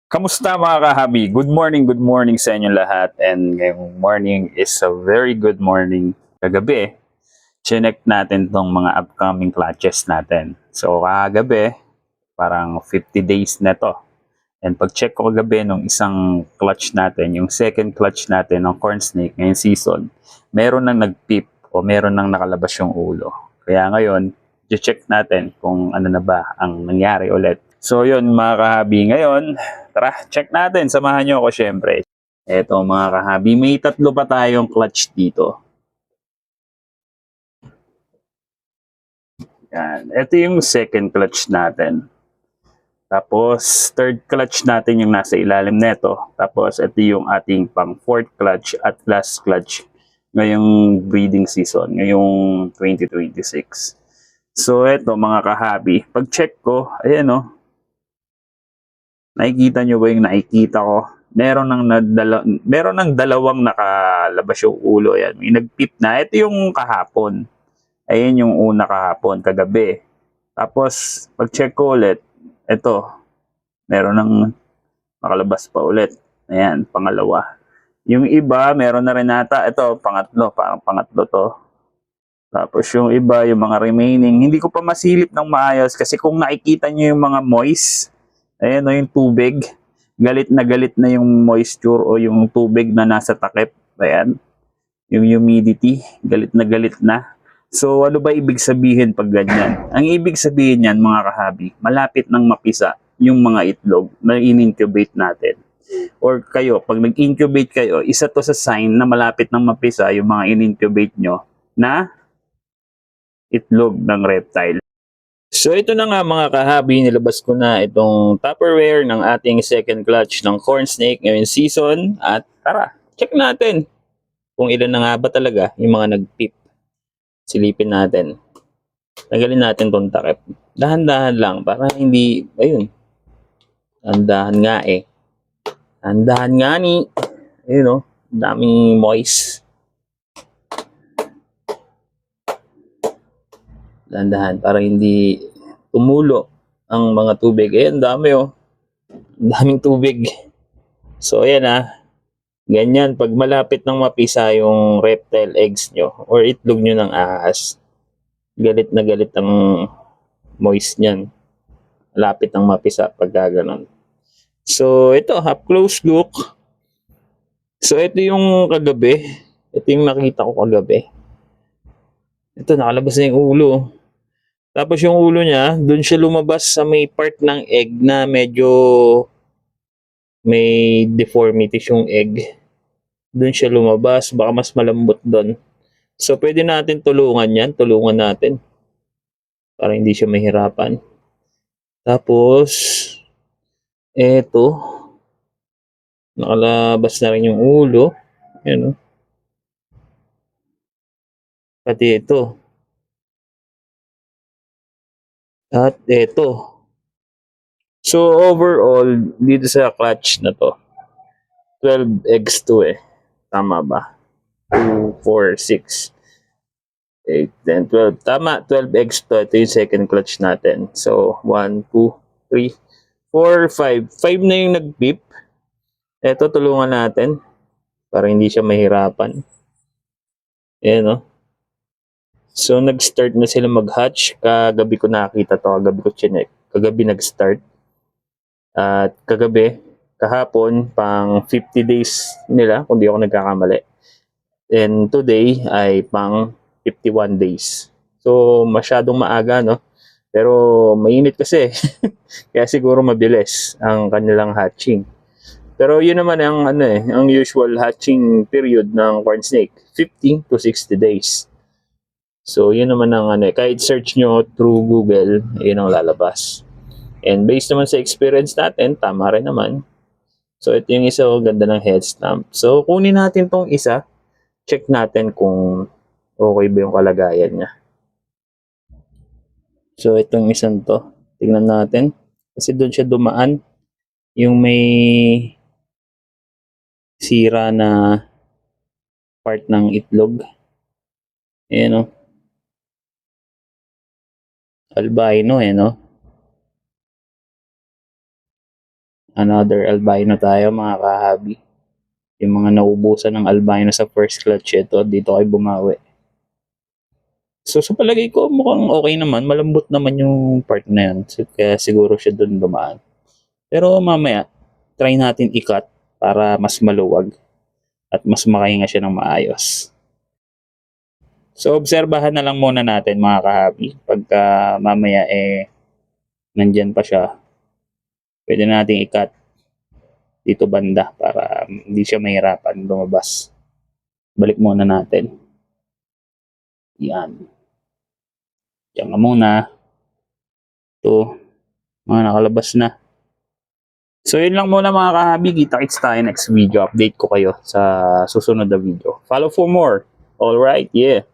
Kamusta mga kahabi? Good morning sa inyo lahat. And ngayong morning is a very good morning. Kagabi, chinek natin tong mga upcoming clutches natin. So kagabi, parang 50 days na to. And pag-check ko kagabi nung isang clutch natin, yung second clutch natin ng corn snake ngayong season, meron nang nag-peep o meron nang nakalabas yung ulo. Kaya ngayon, check natin kung ano na ba ang nangyari ulit. So yun mga kahabi, ngayon, tara, check natin. Samahan nyo ako syempre. Eto mga kahabi, may tatlo pa tayong clutch dito. Yan. Ito yung second clutch natin. Tapos, third clutch natin yung nasa ilalim neto. Tapos, ito yung ating pang fourth clutch at last clutch ngayong breeding season, ngayong 2026. So, ito mga kahabi. Pag-check ko, ayan o. Nakikita nyo ba yung nakikita ko? Meron ng dalawang nakalabas yung ulo. Ayan, may nag-peep na. Ito yung kahapon. Ayan yung una kahapon, kagabi. Tapos, pag-check ko ulit, ito, meron ng makalabas pa ulit. Ayan, pangalawa. Yung iba, meron na rin ata. Ito, pangatlo. Pangatlo to. Tapos yung iba, yung mga remaining, hindi ko pa masilip ng maayos kasi kung nakikita nyo yung mga moist, ayan o yung tubig, galit na yung moisture o yung tubig na nasa takip. Ayan, yung humidity, galit na galit na. So ano ba ibig sabihin pag ganyan? Ang ibig sabihin yan mga kahabi, malapit nang mapisa yung mga itlog na in-incubate natin. Or kayo, pag nag-incubate kayo, isa to sa sign na malapit nang mapisa yung mga in-incubate nyo na itlog ng reptile. So ito na nga mga kahabi, nilabas ko na itong Tupperware ng ating second clutch ng corn snake ngayong season. At tara, check natin kung ilan na nga ba talaga yung mga nag-peep. Silipin natin. Tagalin natin tong takip. Dahan-dahan lang para hindi, ayun, dahan nga eh. Dahan nga ni, ayun o, daming moist. Dahan-dahan para hindi tumulo ang mga tubig. Ayan, dami oh. Daming tubig. So ayan ganyan pag malapit nang mapisa yung reptile eggs nyo or itlog nyo ng ahas, galit na galit ang moist nyan. Malapit nang mapisa pag gaganon. So ito, up close look. So ito yung kagabi. Ito yung nakita ko kagabi. Ito, nakalabas na yung ulo. Tapos yung ulo niya, dun siya lumabas sa may part ng egg na medyo may deformities yung egg. Dun siya lumabas, baka mas malambot doon. So pwede natin tulungan yan, tulungan natin para hindi siya mahirapan. Tapos, eto, nakalabas na rin yung ulo. Ayan o. Pati ito. At eto. So overall, dito sa clutch na to, 12 eggs to eh. Tama ba? 2, 4, 6, 8, 10, 12. Tama, 12 eggs to. Ito yung second clutch natin. So, 1, 2, 3, 4, 5. 5 na yung nag-beep. Ito, tulungan natin para hindi siya mahirapan. Ayan o. So, nag-start na sila mag-hatch. Kagabi ko nakita to. Kagabi ko chinek. Kagabi nag-start. At kagabi, kahapon, pang 50 days nila, kung di ako nagkakamali. And today ay pang 51 days. So, masyadong maaga, no? Pero mainit kasi. Kaya siguro mabilis ang kanilang hatching. Pero yun naman ang ang usual hatching period ng corn snake, 50 to 60 days. So yun naman ang kahit search nyo through Google, yun ang lalabas. And based naman sa experience natin, tama rin naman. So ito yung isa, ganda ng head stamp. So kunin natin tong isa, check natin kung okay ba yung kalagayan niya. So itong isang to, tingnan natin. Kasi doon siya dumaan, yung may sira na part ng itlog. Ayan o. Albino no? Another albino tayo mga kahabi. Yung mga naubusan ng albino sa first clutch, ito dito kayo bumawi. So sa palagay ko mukhang okay naman, malambot naman yung part na yun. Kaya siguro siya doon dumaan. Pero mamaya, try natin i-cut para mas maluwag at mas makahinga siya ng maayos. So obserbahan na lang muna natin mga kahabi. Pagka mamaya nandyan pa siya, pwede natin i-cut dito banda para hindi siya mahirapan lumabas. Balik muna natin. Yan. Diyan ka muna. Ito, mga nakalabas na. So yun lang muna mga kahabi. Kita-kits tayo next video. Update ko kayo sa susunod na video. Follow for more. Alright, yeah.